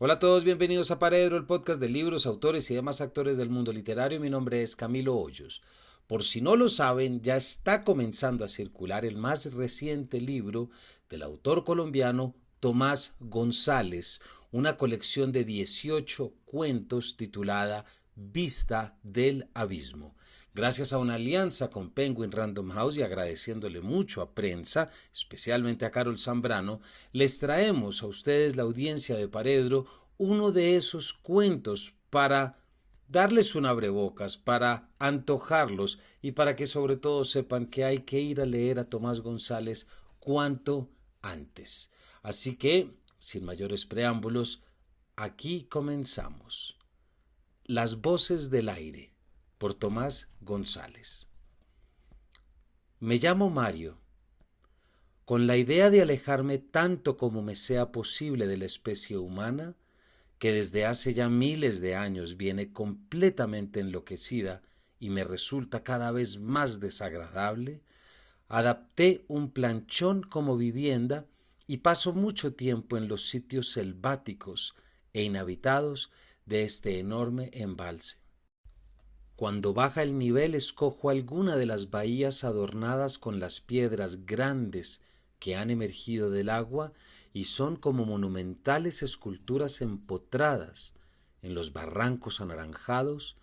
Hola a todos, bienvenidos a Paredro, el podcast de libros, autores y demás actores del mundo literario. Mi nombre es Camilo Hoyos. Por si no lo saben, ya está comenzando a circular el más reciente libro del autor colombiano Tomás González, una colección de 18 cuentos titulada Vista del Abismo. Gracias a una alianza con Penguin Random House y agradeciéndole mucho a prensa, especialmente a Carol Zambrano, les traemos a ustedes, la audiencia de Paredro, uno de esos cuentos para darles un abrebocas, para antojarlos y para que sobre todo sepan que hay que ir a leer a Tomás González cuanto antes. Así que, sin mayores preámbulos, aquí comenzamos. Las voces del aire, por Tomás González. Me llamo Mario. Con la idea de alejarme tanto como me sea posible de la especie humana, que desde hace ya miles de años viene completamente enloquecida y me resulta cada vez más desagradable, adapté un planchón como vivienda y paso mucho tiempo en los sitios selváticos e inhabitados de este enorme embalse. Cuando baja el nivel escojo alguna de las bahías adornadas con las piedras grandes que han emergido del agua y son como monumentales esculturas empotradas en los barrancos anaranjados,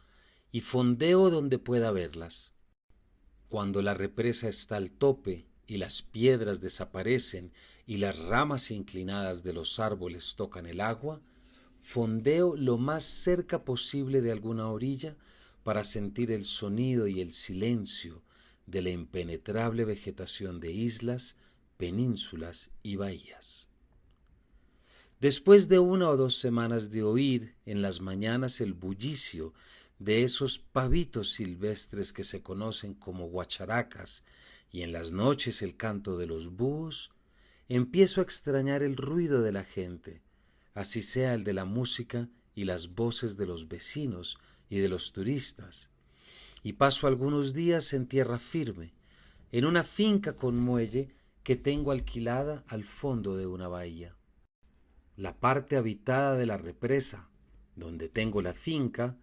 y fondeo donde pueda verlas. Cuando la represa está al tope y las piedras desaparecen y las ramas inclinadas de los árboles tocan el agua, fondeo lo más cerca posible de alguna orilla para sentir el sonido y el silencio de la impenetrable vegetación de islas, penínsulas y bahías. Después de 1 o 2 semanas de oír en las mañanas el bullicio de esos pavitos silvestres que se conocen como guacharacas y en las noches el canto de los búhos, empiezo a extrañar el ruido de la gente, así sea el de la música y las voces de los vecinos y de los turistas, y paso algunos días en tierra firme, en una finca con muelle que tengo alquilada al fondo de una bahía. La parte habitada de la represa, donde tengo la finca,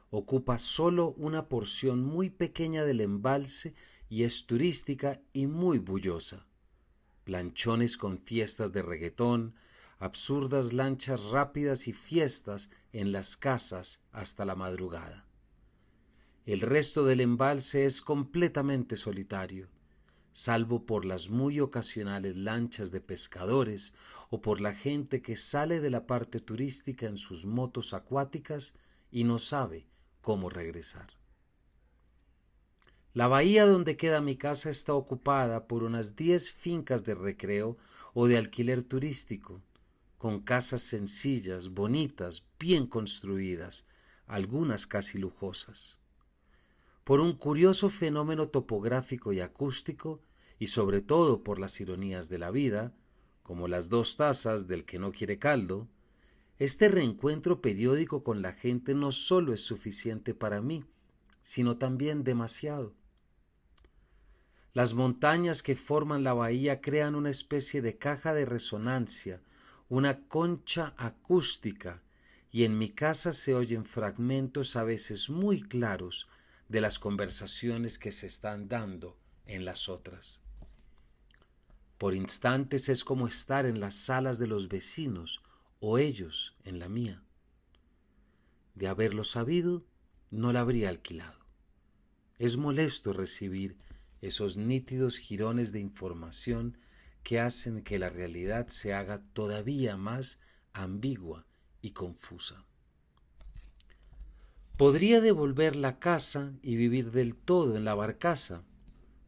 ocupa solo una porción muy pequeña del embalse y es turística y muy bullosa. Planchones con fiestas de reggaetón, absurdas lanchas rápidas y fiestas en las casas hasta la madrugada. El resto del embalse es completamente solitario, salvo por las muy ocasionales lanchas de pescadores o por la gente que sale de la parte turística en sus motos acuáticas y no sabe cómo regresar. La bahía donde queda mi casa está ocupada por unas 10 fincas de recreo o de alquiler turístico, con casas sencillas, bonitas, bien construidas, algunas casi lujosas. Por un curioso fenómeno topográfico y acústico, y sobre todo por las ironías de la vida, como las 2 tazas del que no quiere caldo, este reencuentro periódico con la gente no solo es suficiente para mí, sino también demasiado. Las montañas que forman la bahía crean una especie de caja de resonancia, una concha acústica, y en mi casa se oyen fragmentos a veces muy claros de las conversaciones que se están dando en las otras. Por instantes es como estar en las salas de los vecinos o ellos en la mía. De haberlo sabido, no la habría alquilado. Es molesto recibir esos nítidos jirones de información que hacen que la realidad se haga todavía más ambigua y confusa. Podría devolver la casa y vivir del todo en la barcaza,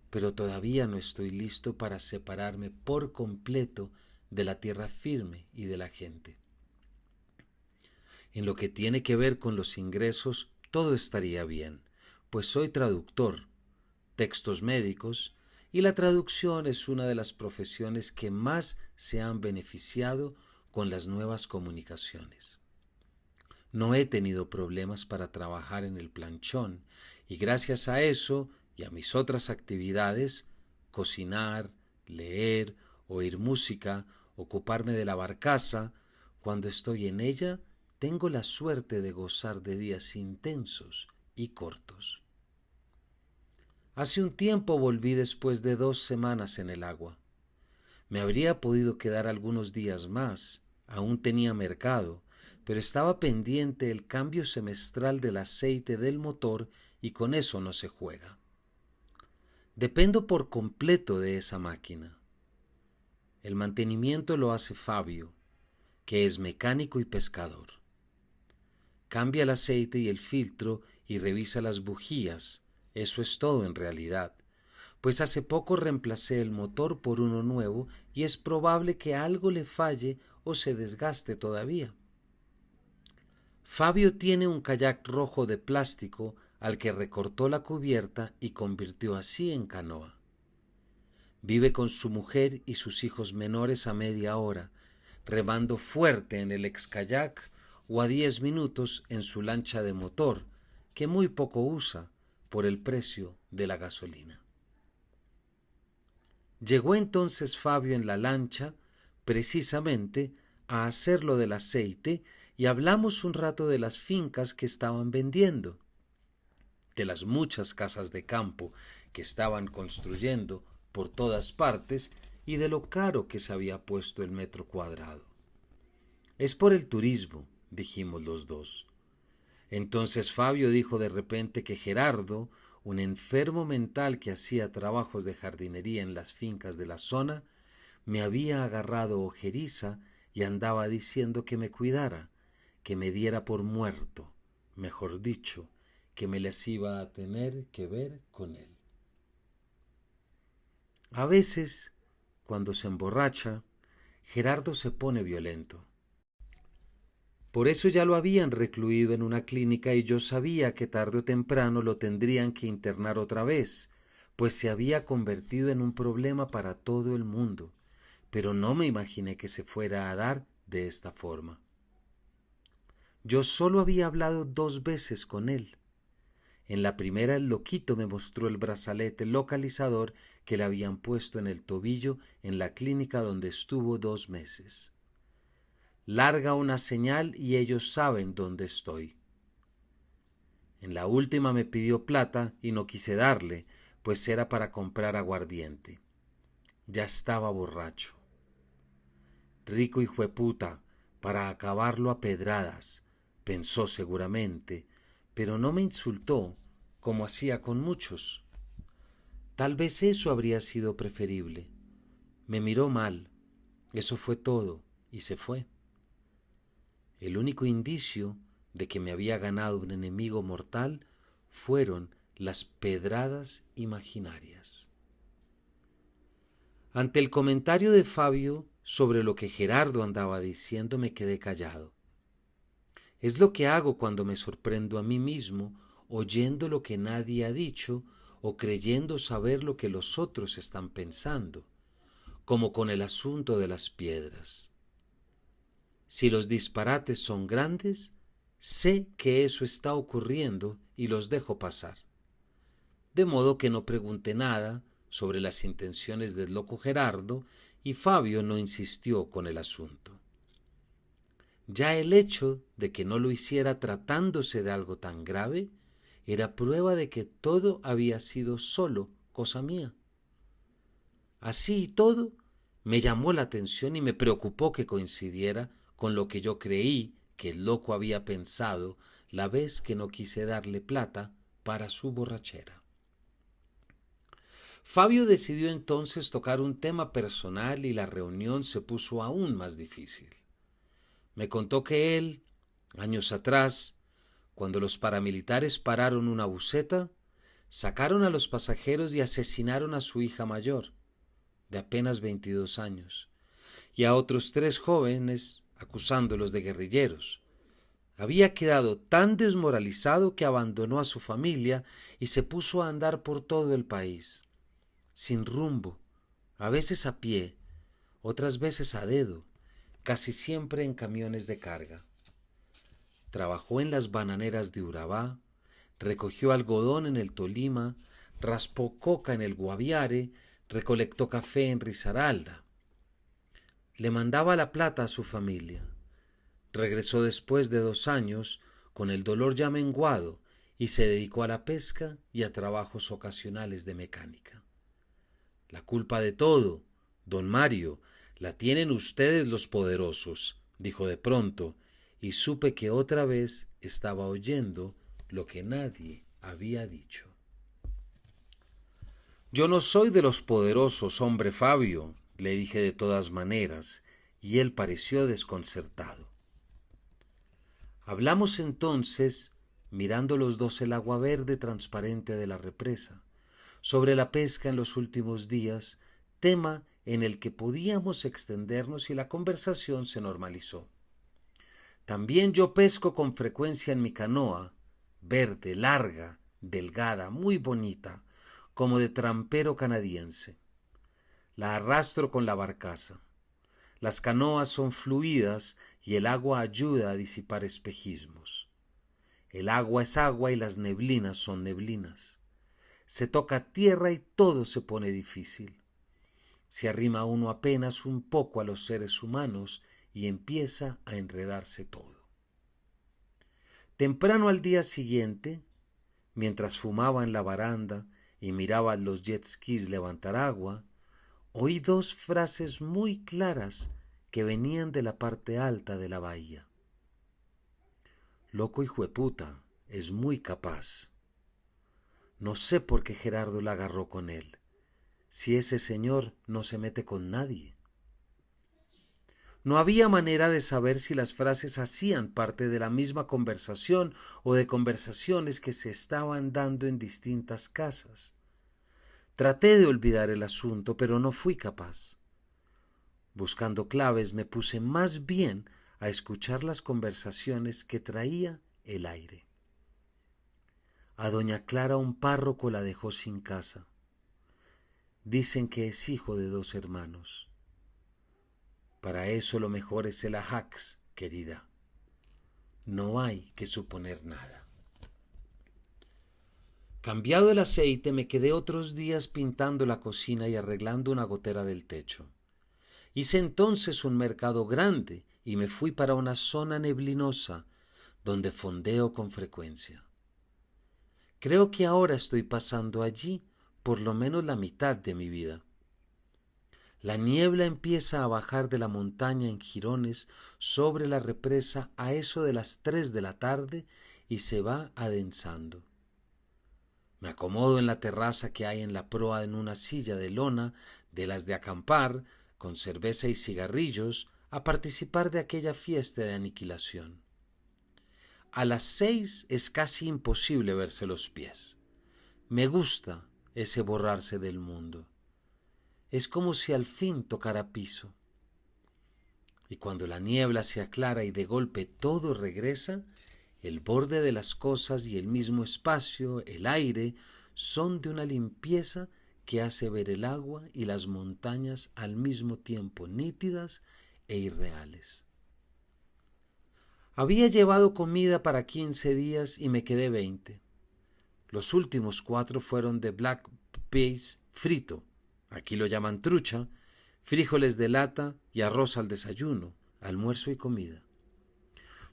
pero todavía no estoy listo para separarme por completo de la tierra firme y de la gente. En lo que tiene que ver con los ingresos, todo estaría bien, pues soy traductor, textos médicos, y la traducción es una de las profesiones que más se han beneficiado con las nuevas comunicaciones. No he tenido problemas para trabajar en el planchón y gracias a eso y a mis otras actividades, cocinar, leer, oír música, ocuparme de la barcaza, cuando estoy en ella, tengo la suerte de gozar de días intensos y cortos. Hace un tiempo volví después de 2 semanas en el agua. Me habría podido quedar algunos días más, aún tenía mercado, pero estaba pendiente el cambio semestral del aceite del motor y con eso no se juega. Dependo por completo de esa máquina. El mantenimiento lo hace Fabio, que es mecánico y pescador. Cambia el aceite y el filtro y revisa las bujías, eso es todo en realidad, pues hace poco reemplacé el motor por uno nuevo y es probable que algo le falle o se desgaste todavía. Fabio tiene un kayak rojo de plástico al que recortó la cubierta y convirtió así en canoa. Vive con su mujer y sus hijos menores a media hora, remando fuerte en el ex kayak o a 10 minutos en su lancha de motor, que muy poco usa por el precio de la gasolina. Llegó entonces Fabio en la lancha, precisamente, a hacer lo del aceite y hablamos un rato de las fincas que estaban vendiendo, de las muchas casas de campo que estaban construyendo por todas partes y de lo caro que se había puesto el metro cuadrado. Es por el turismo, dijimos los dos. Entonces Fabio dijo de repente que Gerardo, un enfermo mental que hacía trabajos de jardinería en las fincas de la zona, me había agarrado ojeriza y andaba diciendo que me cuidara, que me diera por muerto, mejor dicho, que me les iba a tener que ver con él. A veces, cuando se emborracha, Gerardo se pone violento. Por eso ya lo habían recluido en una clínica y yo sabía que tarde o temprano lo tendrían que internar otra vez, pues se había convertido en un problema para todo el mundo, pero no me imaginé que se fuera a dar de esta forma. Yo solo había hablado 2 veces con él. En la primera el loquito me mostró el brazalete localizador que le habían puesto en el tobillo en la clínica donde estuvo 2 meses. Larga una señal y ellos saben dónde estoy. En la última me pidió plata y no quise darle, pues era para comprar aguardiente. Ya estaba borracho. Rico hijueputa, para acabarlo a pedradas, pensó seguramente, pero no me insultó como hacía con muchos. Tal vez eso habría sido preferible. Me miró mal, eso fue todo, y se fue. El único indicio de que me había ganado un enemigo mortal fueron las pedradas imaginarias. Ante el comentario de Fabio sobre lo que Gerardo andaba diciendo me quedé callado. Es lo que hago cuando me sorprendo a mí mismo oyendo lo que nadie ha dicho o creyendo saber lo que los otros están pensando, como con el asunto de las piedras. Si los disparates son grandes, sé que eso está ocurriendo y los dejo pasar. De modo que no pregunté nada sobre las intenciones del loco Gerardo y Fabio no insistió con el asunto. Ya el hecho de que no lo hiciera tratándose de algo tan grave era prueba de que todo había sido solo cosa mía. Así y todo, me llamó la atención y me preocupó que coincidiera con lo que yo creí que el loco había pensado la vez que no quise darle plata para su borrachera. Fabio decidió entonces tocar un tema personal y la reunión se puso aún más difícil. Me contó que él, años atrás, cuando los paramilitares pararon una buseta, sacaron a los pasajeros y asesinaron a su hija mayor, de apenas 22 años, y a otros 3 jóvenes acusándolos de guerrilleros. Había quedado tan desmoralizado que abandonó a su familia y se puso a andar por todo el país, sin rumbo, a veces a pie, otras veces a dedo, casi siempre en camiones de carga. trabajó en las bananeras de Urabá, recogió algodón en el Tolima, raspó coca en el Guaviare, recolectó café en Risaralda. Le mandaba la plata a su familia. Regresó después de 2 años, con el dolor ya menguado, y se dedicó a la pesca y a trabajos ocasionales de mecánica. La culpa de todo, don Mario, la tienen ustedes los poderosos, dijo de pronto, y supe que otra vez estaba oyendo lo que nadie había dicho. Yo no soy de los poderosos, hombre Fabio, le dije de todas maneras, y él pareció desconcertado. Hablamos entonces, mirando los dos el agua verde transparente de la represa, sobre la pesca en los últimos días, tema en el que podíamos extendernos y la conversación se normalizó. También yo pesco con frecuencia en mi canoa, verde, larga, delgada, muy bonita, como de trampero canadiense. La arrastro con la barcaza. Las canoas son fluidas y el agua ayuda a disipar espejismos. El agua es agua y las neblinas son neblinas. Se toca tierra y todo se pone difícil. Se arrima uno apenas un poco a los seres humanos y empieza a enredarse todo. Temprano al día siguiente, mientras fumaba en la baranda y miraba a los jet skis levantar agua, oí 2 frases muy claras que venían de la parte alta de la bahía. Loco hijueputa, es muy capaz. No sé por qué Gerardo la agarró con él, si ese señor no se mete con nadie. No había manera de saber si las frases hacían parte de la misma conversación o de conversaciones que se estaban dando en distintas casas. Traté de olvidar el asunto, pero no fui capaz. Buscando claves me puse más bien a escuchar las conversaciones que traía el aire. A doña Clara un párroco la dejó sin casa. Dicen que es hijo de 2 hermanos. Para eso lo mejor es el ajax, querida. No hay que suponer nada. Cambiado el aceite, me quedé otros días pintando la cocina y arreglando una gotera del techo. Hice entonces un mercado grande y me fui para una zona neblinosa donde fondeo con frecuencia. Creo que ahora estoy pasando allí por lo menos la mitad de mi vida. La niebla empieza a bajar de la montaña en jirones sobre la represa a eso de las 3 de la tarde y se va adensando. Me acomodo en la terraza que hay en la proa en una silla de lona de las de acampar, con cerveza y cigarrillos, a participar de aquella fiesta de aniquilación. A las 6 es casi imposible verse los pies. Me gusta ese borrarse del mundo. Es como si al fin tocara piso. Y cuando la niebla se aclara y de golpe todo regresa, el borde de las cosas y el mismo espacio, el aire, son de una limpieza que hace ver el agua y las montañas al mismo tiempo nítidas e irreales. Había llevado comida para 15 días y me quedé 20. Los últimos 4 fueron de black peas frito, aquí lo llaman trucha, frijoles de lata y arroz al desayuno, almuerzo y comida.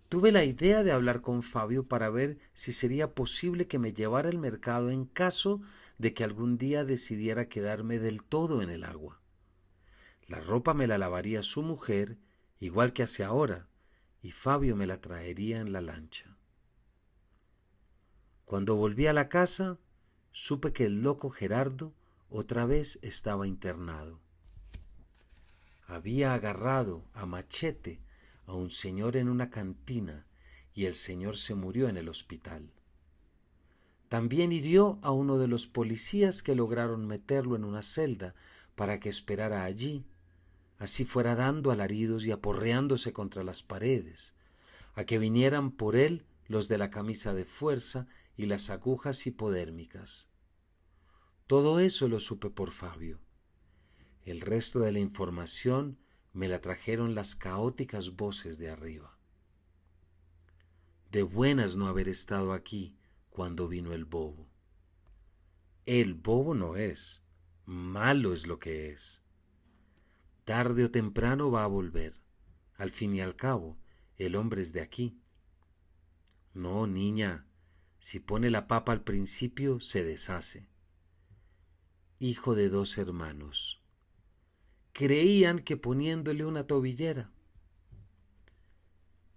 Tuve la idea de hablar con Fabio para ver si sería posible que me llevara al mercado en caso de que algún día decidiera quedarme del todo en el agua. La ropa me la lavaría su mujer, igual que hace ahora, y Fabio me la traería en la lancha. Cuando volví a la casa, supe que el loco Gerardo otra vez estaba internado. Había agarrado a machete a un señor en una cantina y el señor se murió en el hospital. También hirió a uno de los policías que lograron meterlo en una celda para que esperara allí, así fuera dando alaridos y aporreándose contra las paredes, a que vinieran por él los de la camisa de fuerza y las agujas hipodérmicas. Todo eso lo supe por Fabio. El resto de la información me la trajeron las caóticas voces de arriba. De buenas no haber estado aquí cuando vino el bobo. El bobo no es, malo es lo que es. Tarde o temprano va a volver. Al fin y al cabo, el hombre es de aquí. No, niña, si pone la papa al principio, se deshace. Hijo de 2 hermanos. Creían que poniéndole una tobillera.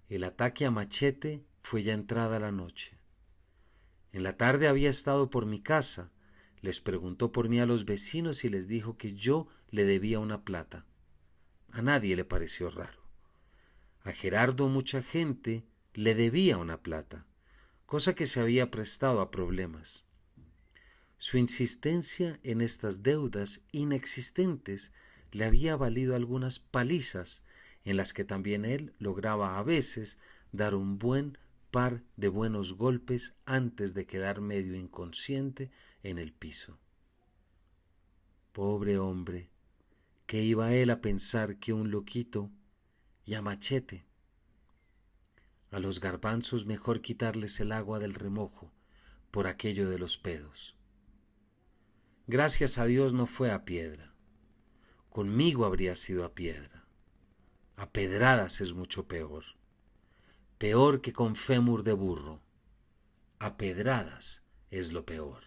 El ataque a machete fue ya entrada la noche. En la tarde había estado por mi casa, les preguntó por mí a los vecinos y les dijo que yo le debía una plata. A nadie le pareció raro. A Gerardo mucha gente le debía una plata, cosa que se había prestado a problemas. Su insistencia en estas deudas inexistentes le había valido algunas palizas en las que también él lograba a veces dar un buen par de buenos golpes antes de quedar medio inconsciente en el piso. Pobre hombre, ¿qué iba él a pensar que un loquito y a machete? A los garbanzos mejor quitarles el agua del remojo por aquello de los pedos. Gracias a Dios no fue a piedra. Conmigo habría sido a piedra. A pedradas es mucho peor. Peor que con fémur de burro. A pedradas es lo peor.